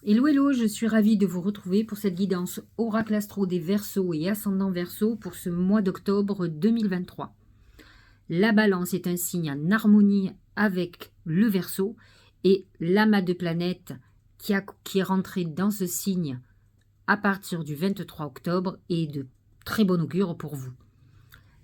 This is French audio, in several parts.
Hello, hello, je suis ravie de vous retrouver pour cette guidance Oracle Astro des Verseaux et Ascendant Verseau pour ce mois d'octobre 2023. La Balance est un signe en harmonie avec le Verseau et l'amas de planètes qui est rentré dans ce signe à partir du 23 octobre est de très bon augure pour vous.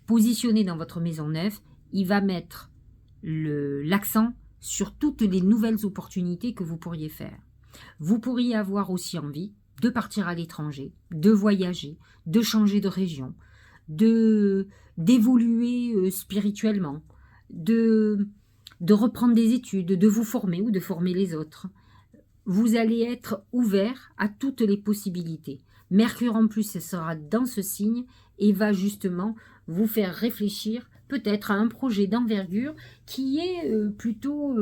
Positionné dans votre maison 9, il va mettre l'accent sur toutes les nouvelles opportunités que vous pourriez faire. Vous pourriez avoir aussi envie de partir à l'étranger, de voyager, de changer de région, d'évoluer spirituellement, de reprendre des études, de vous former ou de former les autres. Vous allez être ouvert à toutes les possibilités. Mercure en plus sera dans ce signe et va justement vous faire réfléchir peut-être à un projet d'envergure qui est plutôt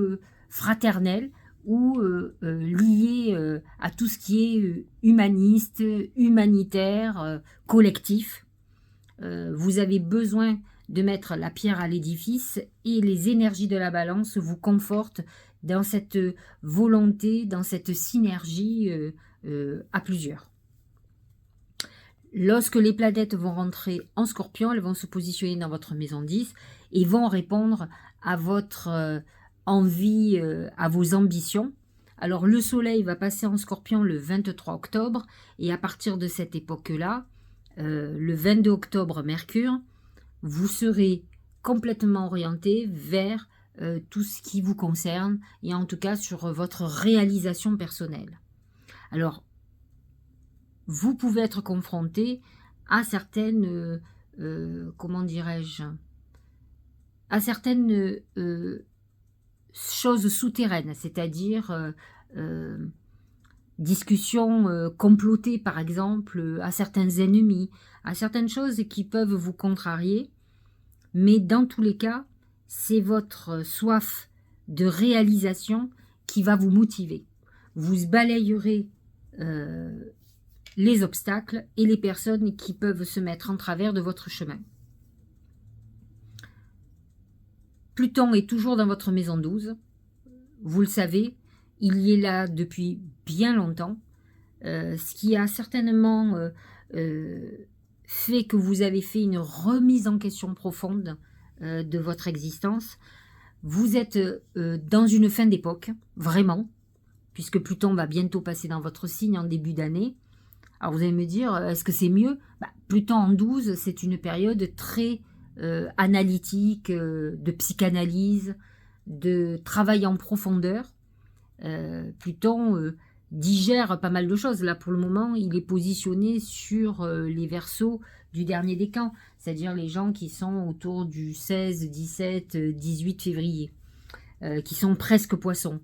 fraternel ou lié à tout ce qui est humaniste, humanitaire, collectif. Vous avez besoin de mettre la pierre à l'édifice et les énergies de la balance vous confortent dans cette volonté, dans cette synergie à plusieurs. Lorsque les planètes vont rentrer en Scorpion, elles vont se positionner dans votre maison 10 et vont répondre à votre envie, à vos ambitions. Alors le soleil va passer en Scorpion le 23 octobre et à partir de cette époque-là, le 22 octobre Mercure, vous serez complètement orienté vers tout ce qui vous concerne et en tout cas sur votre réalisation personnelle. Alors, vous pouvez être confronté à certaines, comment dirais-je, à certaines choses souterraines, c'est-à-dire discussions complotées par exemple, à certains ennemis, à certaines choses qui peuvent vous contrarier, mais dans tous les cas, c'est votre soif de réalisation qui va vous motiver. Vous balayerez les obstacles et les personnes qui peuvent se mettre en travers de votre chemin. Pluton est toujours dans votre maison 12. Vous le savez, il y est là depuis bien longtemps, ce qui a certainement fait que vous avez fait une remise en question profonde de votre existence. Vous êtes dans une fin d'époque, vraiment, puisque Pluton va bientôt passer dans votre signe en début d'année. Alors vous allez me dire, est-ce que c'est mieux? Pluton en 12, c'est une période très analytique, de psychanalyse, de travail en profondeur. Pluton digère pas mal de choses. Là, pour le moment, il est positionné sur les Verseaux du dernier décan, c'est-à-dire les gens qui sont autour du 16, 17, 18 février, qui sont presque poissons.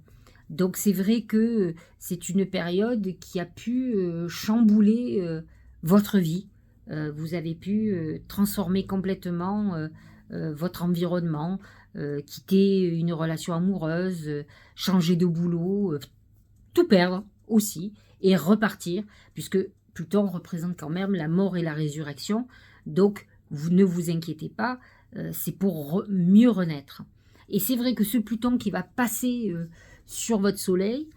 Donc c'est vrai que c'est une période qui a pu chambouler votre vie. Vous avez pu transformer complètement votre environnement, quitter une relation amoureuse, changer de boulot, tout perdre aussi et repartir, puisque Pluton représente quand même la mort et la résurrection. Donc vous ne vous inquiétez pas, c'est pour mieux renaître. Et c'est vrai que ce Pluton qui va passer sur votre soleil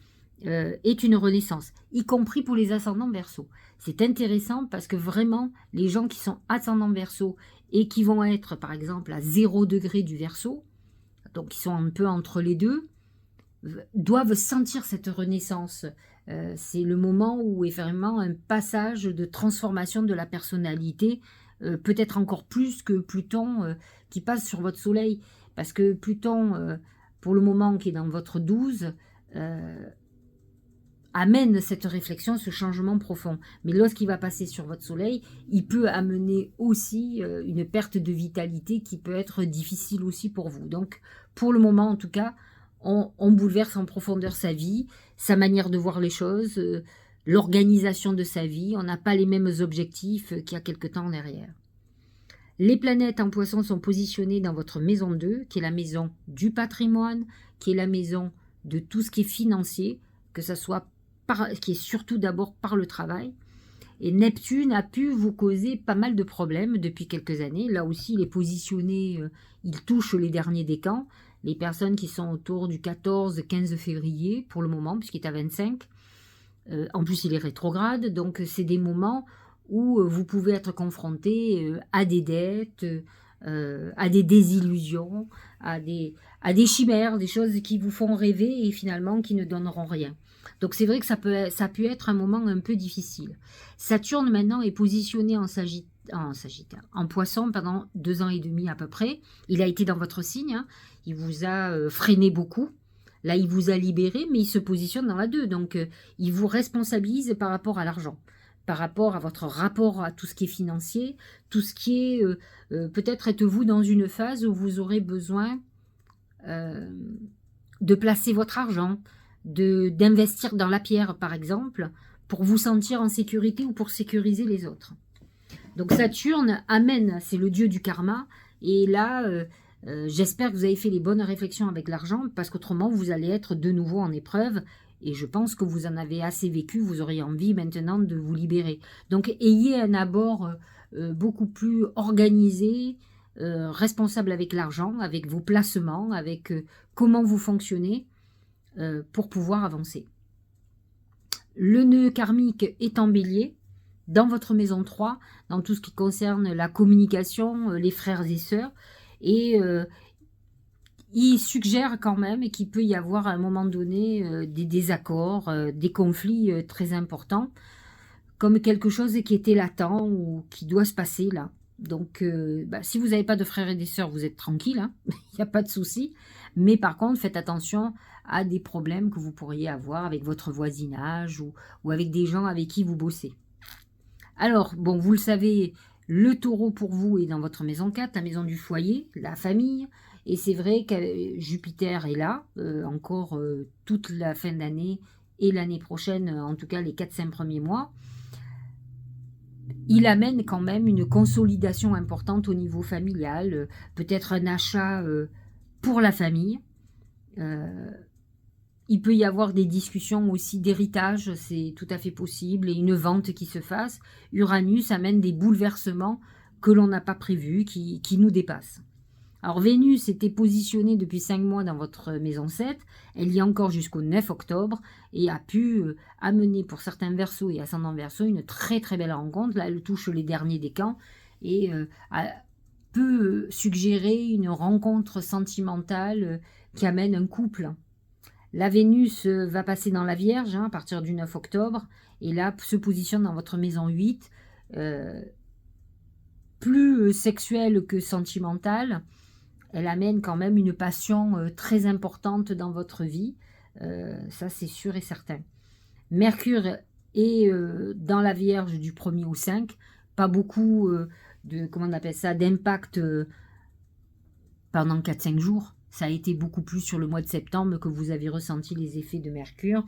est une renaissance, y compris pour les ascendants Verseaux. C'est intéressant parce que vraiment, les gens qui sont ascendants Verseaux et qui vont être, par exemple, à 0 degré du Verseau, donc qui sont un peu entre les deux, doivent sentir cette renaissance. C'est le moment où est vraiment un passage de transformation de la personnalité, peut-être encore plus que Pluton qui passe sur votre soleil, parce que Pluton, pour le moment, qui est dans votre 12, amène cette réflexion, ce changement profond. Mais lorsqu'il va passer sur votre soleil, il peut amener aussi une perte de vitalité qui peut être difficile aussi pour vous. Donc, pour le moment, en tout cas, on bouleverse en profondeur sa vie, sa manière de voir les choses, l'organisation de sa vie. On n'a pas les mêmes objectifs qu'il y a quelque temps en arrière. Les planètes en Poisson sont positionnées dans votre maison 2, qui est la maison du patrimoine, qui est la maison de tout ce qui est financier, que ce soit qui est surtout d'abord par le travail. Et Neptune a pu vous causer pas mal de problèmes depuis quelques années. Là aussi, il est positionné, il touche les derniers décans, les personnes qui sont autour du 14-15 février pour le moment, puisqu'il est à 25. En plus, il est rétrograde, donc c'est des moments où vous pouvez être confronté à des dettes, à des désillusions, à des chimères, des choses qui vous font rêver et finalement qui ne donneront rien. Donc c'est vrai que ça peut être un moment un peu difficile. Saturne maintenant est positionné en Sagittaire, en Poisson pendant 2 ans et demi à peu près. Il a été dans votre signe, hein. Il vous a freiné beaucoup. Là, il vous a libéré, mais il se positionne dans la 2. Donc, il vous responsabilise par rapport à l'argent, par rapport à votre rapport à tout ce qui est financier, tout ce qui est... peut-être êtes-vous dans une phase où vous aurez besoin euh, de placer votre argent, d'investir dans la pierre, par exemple, pour vous sentir en sécurité ou pour sécuriser les autres. Donc Saturne amène, c'est le dieu du karma, et là, j'espère que vous avez fait les bonnes réflexions avec l'argent, parce qu'autrement, vous allez être de nouveau en épreuve, et je pense que vous en avez assez vécu, vous auriez envie maintenant de vous libérer. Donc ayez un abord beaucoup plus organisé, responsable avec l'argent, avec vos placements, avec comment vous fonctionnez, pour pouvoir avancer. Le nœud karmique est en bélier, dans votre maison 3, dans tout ce qui concerne la communication, les frères et sœurs, et il suggère quand même qu'il peut y avoir à un moment donné des désaccords, des conflits très importants, comme quelque chose qui était latent ou qui doit se passer là. Donc, si vous n'avez pas de frères et des sœurs, vous êtes tranquille, hein, il n'y a pas de souci. Mais par contre, faites attention à des problèmes que vous pourriez avoir avec votre voisinage ou avec des gens avec qui vous bossez. Alors, bon, vous le savez, le taureau pour vous est dans votre maison 4, la maison du foyer, la famille. Et c'est vrai que Jupiter est là, encore toute la fin d'année et l'année prochaine, en tout cas les 4-5 premiers mois. Il amène quand même une consolidation importante au niveau familial, peut-être un achat pour la famille. Il peut y avoir des discussions aussi d'héritage, c'est tout à fait possible, et une vente qui se fasse. Uranus amène des bouleversements que l'on n'a pas prévus, qui nous dépassent. Alors Vénus était positionnée depuis 5 mois dans votre maison 7, elle y est encore jusqu'au 9 octobre, et a pu amener pour certains Verseaux et ascendants Verseaux une très très belle rencontre. Là, elle touche les derniers décans, et peut suggérer une rencontre sentimentale qui amène un couple. La Vénus va passer dans la Vierge à partir du 9 octobre, et là se positionne dans votre maison 8, plus sexuelle que sentimentale. Elle amène quand même une passion très importante dans votre vie, ça c'est sûr et certain. Mercure est dans la Vierge du 1er au 5, pas beaucoup d'impact pendant 4-5 jours. Ça a été beaucoup plus sur le mois de septembre que vous avez ressenti les effets de Mercure,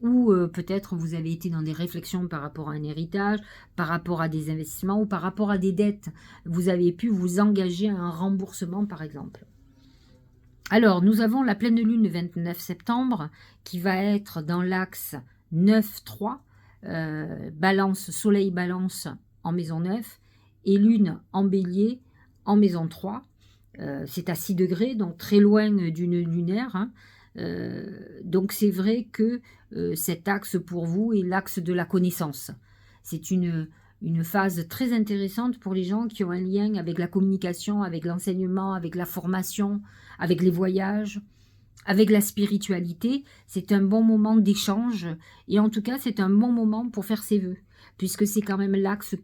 ou peut-être vous avez été dans des réflexions par rapport à un héritage, par rapport à des investissements ou par rapport à des dettes. Vous avez pu vous engager à un remboursement par exemple. Alors, nous avons la pleine lune le 29 septembre qui va être dans l'axe 9-3, balance, soleil balance en maison 9 et lune en bélier en maison 3. C'est à 6 degrés, donc très loin d'une lunaire, hein. Donc c'est vrai que cet axe pour vous est l'axe de la connaissance. C'est une phase très intéressante pour les gens qui ont un lien avec la communication, avec l'enseignement, avec la formation, avec les voyages, avec la spiritualité. C'est un bon moment d'échange, et en tout cas c'est un bon moment pour faire ses vœux, puisque c'est quand même l'axe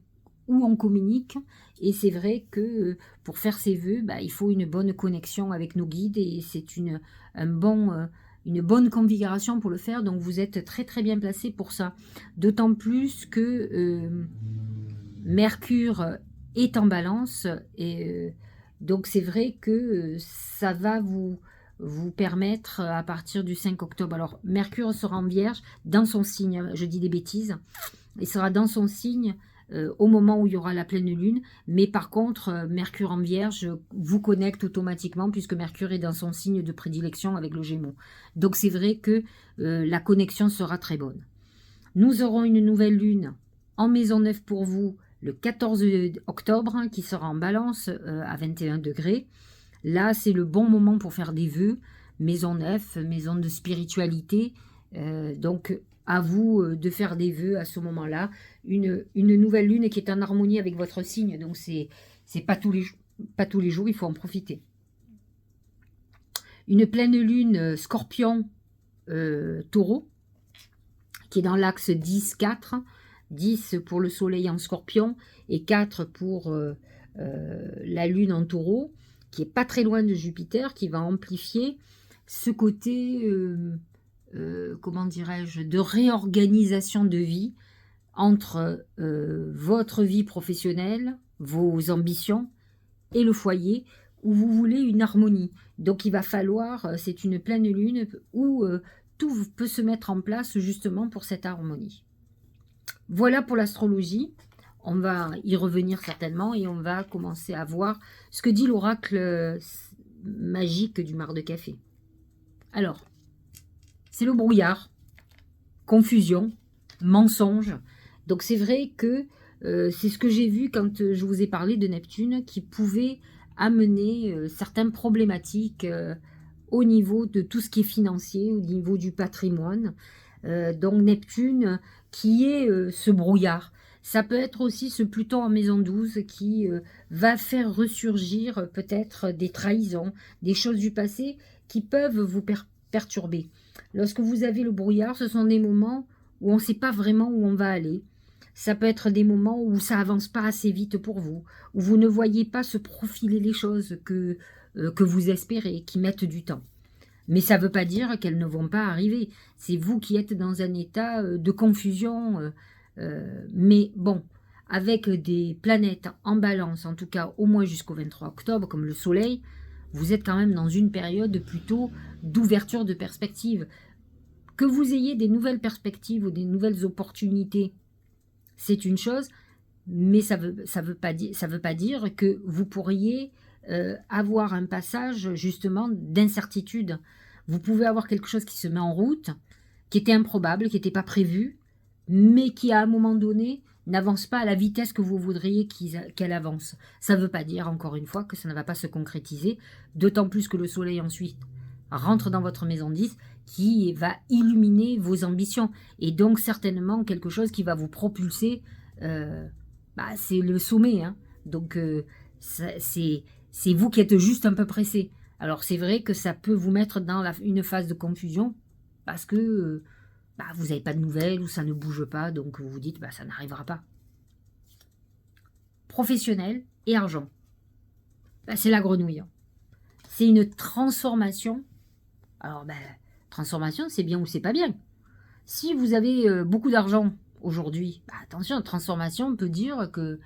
où on communique, et c'est vrai que pour faire ses vœux, il faut une bonne connexion avec nos guides, et c'est une bonne configuration pour le faire, donc vous êtes très très bien placé pour ça. D'autant plus que Mercure est en balance, et donc c'est vrai que ça va vous permettre à partir du 5 octobre. Alors Mercure sera en Vierge dans son signe, je dis des bêtises, il sera dans son signe au moment où il y aura la pleine lune, mais par contre Mercure en Vierge vous connecte automatiquement puisque Mercure est dans son signe de prédilection avec le Gémeaux. Donc c'est vrai que la connexion sera très bonne. Nous aurons une nouvelle lune en maison 9 pour vous le 14 octobre qui sera en balance à 21 degrés. Là c'est le bon moment pour faire des vœux, maison 9, maison de spiritualité, donc à vous de faire des vœux à ce moment-là. Une nouvelle lune qui est en harmonie avec votre signe, donc c'est pas tous les jours, il faut en profiter. Une pleine lune scorpion taureau, qui est dans l'axe 10-4, 10 pour le soleil en scorpion et 4 pour la lune en taureau, qui est pas très loin de Jupiter, qui va amplifier ce côté, comment dirais-je, de réorganisation de vie entre votre vie professionnelle, vos ambitions et le foyer, où vous voulez une harmonie. Donc il va falloir, c'est une pleine lune où tout peut se mettre en place justement pour cette harmonie. Voilà pour l'astrologie. On va y revenir certainement et on va commencer à voir ce que dit l'oracle magique du mar de café. Alors, c'est le brouillard, confusion, mensonge. Donc c'est vrai que c'est ce que j'ai vu quand je vous ai parlé de Neptune, qui pouvait amener certaines problématiques au niveau de tout ce qui est financier, au niveau du patrimoine. Donc Neptune qui est ce brouillard. Ça peut être aussi ce Pluton en maison 12 qui va faire ressurgir peut-être des trahisons, des choses du passé qui peuvent vous perturber. Lorsque vous avez le brouillard, ce sont des moments où on ne sait pas vraiment où on va aller. Ça peut être des moments où ça avance pas assez vite pour vous, où vous ne voyez pas se profiler les choses que vous espérez, qui mettent du temps. Mais ça ne veut pas dire qu'elles ne vont pas arriver. C'est vous qui êtes dans un état de confusion. Mais bon, avec des planètes en balance, en tout cas au moins jusqu'au 23 octobre, comme le Soleil, vous êtes quand même dans une période plutôt d'ouverture de perspectives. Que vous ayez des nouvelles perspectives ou des nouvelles opportunités, c'est une chose, mais ça veut pas dire que vous pourriez avoir un passage justement d'incertitude. Vous pouvez avoir quelque chose qui se met en route, qui était improbable, qui n'était pas prévu, mais qui à un moment donné n'avance pas à la vitesse que vous voudriez qu'elle avance. Ça ne veut pas dire, encore une fois, que ça ne va pas se concrétiser, d'autant plus que le soleil ensuite rentre dans votre maison 10, qui va illuminer vos ambitions, et donc certainement quelque chose qui va vous propulser, c'est le sommet, hein. Donc c'est vous qui êtes juste un peu pressé. Alors c'est vrai que ça peut vous mettre dans une phase de confusion, parce que vous n'avez pas de nouvelles, ou ça ne bouge pas, donc vous vous dites, ça n'arrivera pas. Professionnel et argent. C'est la grenouille. C'est une transformation. Alors, transformation, c'est bien ou c'est pas bien. Si vous avez beaucoup d'argent aujourd'hui, attention, transformation peut dire que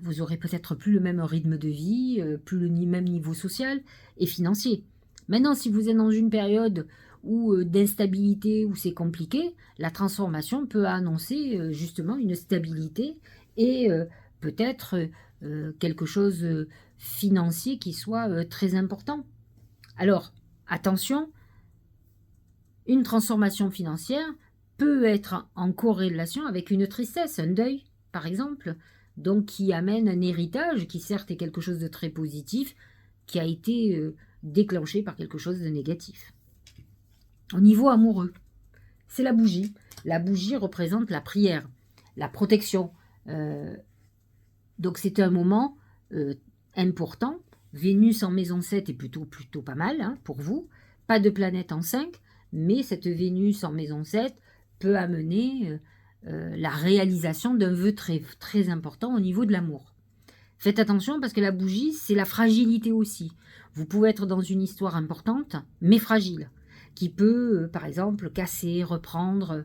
vous aurez peut-être plus le même rythme de vie, plus le même niveau social et financier. Maintenant, si vous êtes dans une période d'instabilité, où c'est compliqué, la transformation peut annoncer justement une stabilité et peut-être quelque chose financier qui soit très important. Alors, attention, une transformation financière peut être en corrélation avec une tristesse, un deuil, par exemple, donc qui amène un héritage qui certes est quelque chose de très positif, qui a été déclenché par quelque chose de négatif. Au niveau amoureux, c'est la bougie. La bougie représente la prière, la protection. Donc c'est un moment important. Vénus en maison 7 est plutôt pas mal pour vous. Pas de planète en 5, mais cette Vénus en maison 7 peut amener la réalisation d'un vœu très, très important au niveau de l'amour. Faites attention parce que la bougie, c'est la fragilité aussi. Vous pouvez être dans une histoire importante, mais fragile, qui peut, par exemple, casser, reprendre,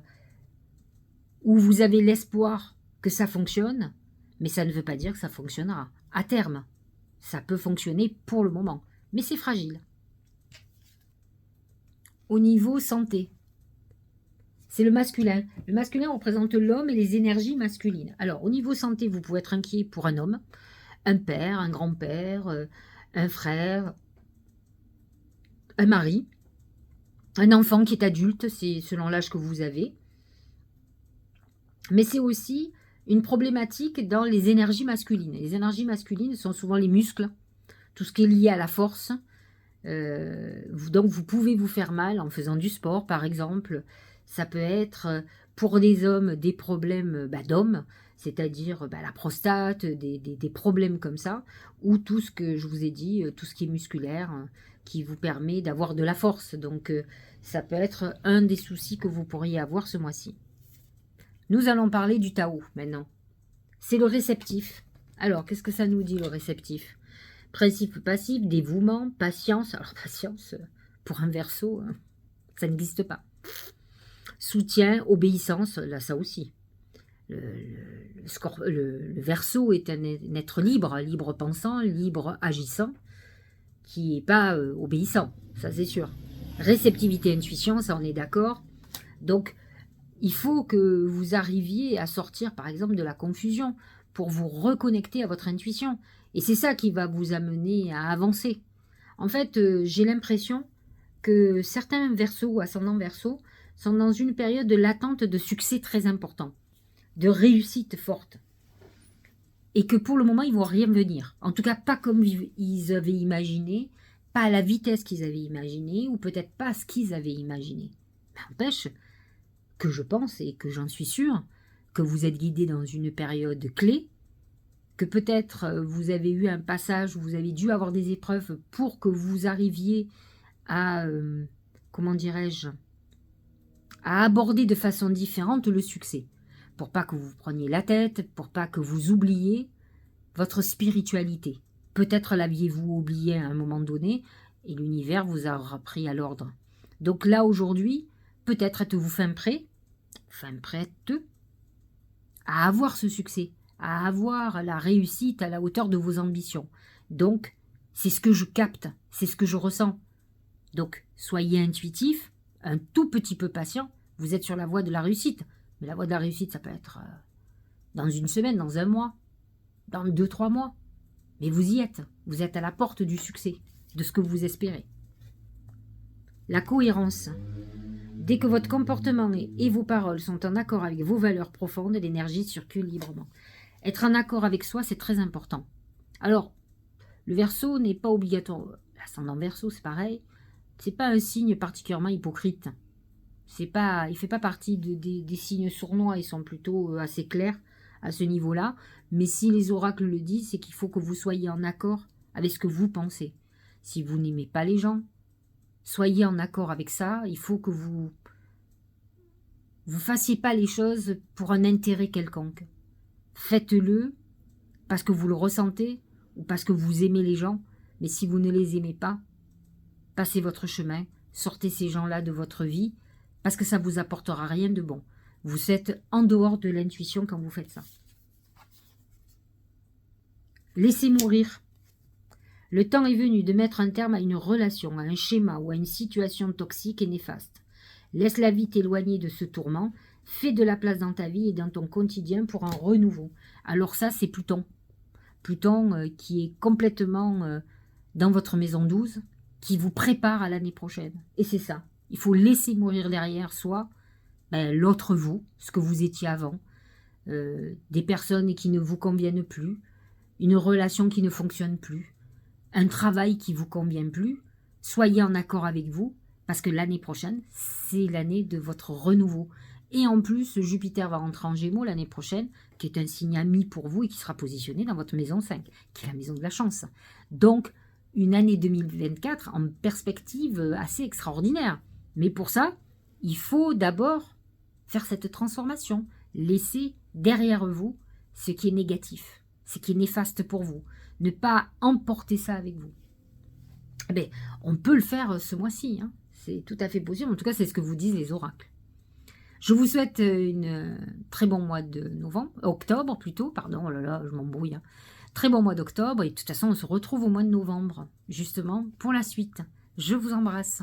où vous avez l'espoir que ça fonctionne, mais ça ne veut pas dire que ça fonctionnera. À terme, ça peut fonctionner pour le moment, mais c'est fragile. Au niveau santé, c'est le masculin. Le masculin représente l'homme et les énergies masculines. Alors, au niveau santé, vous pouvez être inquiet pour un homme, un père, un grand-père, un frère, un mari, un enfant qui est adulte, c'est selon l'âge que vous avez. Mais c'est aussi une problématique dans les énergies masculines. Les énergies masculines sont souvent les muscles, tout ce qui est lié à la force. Donc vous pouvez vous faire mal en faisant du sport, par exemple. Ça peut être Pour les hommes, des problèmes d'hommes, c'est-à-dire la prostate, des problèmes comme ça, ou tout ce que je vous ai dit, tout ce qui est musculaire, qui vous permet d'avoir de la force. Donc, ça peut être un des soucis que vous pourriez avoir ce mois-ci. Nous allons parler du Tao maintenant. C'est le réceptif. Alors, qu'est-ce que ça nous dit le réceptif? Principe passif, dévouement, patience. Alors, patience, pour un Verseau, ça n'existe pas. Soutien, obéissance, là, ça aussi. Le Verseau est un être libre, libre pensant, libre agissant, qui n'est pas obéissant, ça c'est sûr. Réceptivité, intuition, ça on est d'accord. Donc, il faut que vous arriviez à sortir, par exemple, de la confusion pour vous reconnecter à votre intuition. Et c'est ça qui va vous amener à avancer. En fait, j'ai l'impression que certains Verseaux ou ascendants Verseaux sont dans une période de latente de succès très important, de réussite forte. Et que pour le moment, ils ne vont rien venir. En tout cas, pas comme ils avaient imaginé, pas à la vitesse qu'ils avaient imaginé, ou peut-être pas ce qu'ils avaient imaginé. Mais n'empêche que je pense, et que j'en suis sûre, que vous êtes guidé dans une période clé, que peut-être vous avez eu un passage où vous avez dû avoir des épreuves pour que vous arriviez à, comment dirais-je, à aborder de façon différente le succès, pour pas que vous preniez la tête, pour pas que vous oubliez votre spiritualité. Peut-être l'aviez-vous oublié à un moment donné, et l'univers vous a repris à l'ordre. Donc là, aujourd'hui, peut-être êtes-vous fin prête, à avoir ce succès, à avoir la réussite à la hauteur de vos ambitions. Donc, c'est ce que je capte, c'est ce que je ressens. Donc, soyez intuitif, un tout petit peu patient, vous êtes sur la voie de la réussite. Mais la voie de la réussite, ça peut être dans une semaine, dans un mois, dans 2-3 mois. Mais vous y êtes. Vous êtes à la porte du succès, de ce que vous espérez. La cohérence. Dès que votre comportement et vos paroles sont en accord avec vos valeurs profondes, l'énergie circule librement. Être en accord avec soi, c'est très important. Alors, le Verseau n'est pas obligatoire. L'ascendant Verseau, c'est pareil. C'est pas un signe particulièrement hypocrite. Il ne fait pas partie des signes sournois, ils sont plutôt assez clairs à ce niveau-là. Mais si les oracles le disent, c'est qu'il faut que vous soyez en accord avec ce que vous pensez. Si vous n'aimez pas les gens, soyez en accord avec ça. Il faut que vous fassiez pas les choses pour un intérêt quelconque. Faites-le parce que vous le ressentez ou parce que vous aimez les gens. Mais si vous ne les aimez pas, passez votre chemin, sortez ces gens-là de votre vie, parce que ça ne vous apportera rien de bon. Vous êtes en dehors de l'intuition quand vous faites ça. Laissez mourir. Le temps est venu de mettre un terme à une relation, à un schéma ou à une situation toxique et néfaste. Laisse la vie t'éloigner de ce tourment. Fais de la place dans ta vie et dans ton quotidien pour un renouveau. Alors ça, c'est Pluton. Pluton qui est complètement dans votre maison 12, qui vous prépare à l'année prochaine. Et c'est ça. Il faut laisser mourir derrière soi l'autre vous, ce que vous étiez avant, des personnes qui ne vous conviennent plus, une relation qui ne fonctionne plus, un travail qui ne vous convient plus. Soyez en accord avec vous, parce que l'année prochaine, c'est l'année de votre renouveau. Et en plus, Jupiter va rentrer en Gémeaux l'année prochaine, qui est un signe ami pour vous et qui sera positionné dans votre maison 5, qui est la maison de la chance. Donc, une année 2024 en perspective assez extraordinaire. Mais pour ça, il faut d'abord faire cette transformation. Laisser derrière vous ce qui est négatif, ce qui est néfaste pour vous. Ne pas emporter ça avec vous. Eh bien, on peut le faire ce mois-ci. Hein. C'est tout à fait possible. En tout cas, c'est ce que vous disent les oracles. Je vous souhaite un très bon mois de octobre plutôt. Pardon, oh là là, je m'embrouille. Hein. Très bon mois d'octobre. Et de toute façon, on se retrouve au mois de novembre, justement, pour la suite. Je vous embrasse.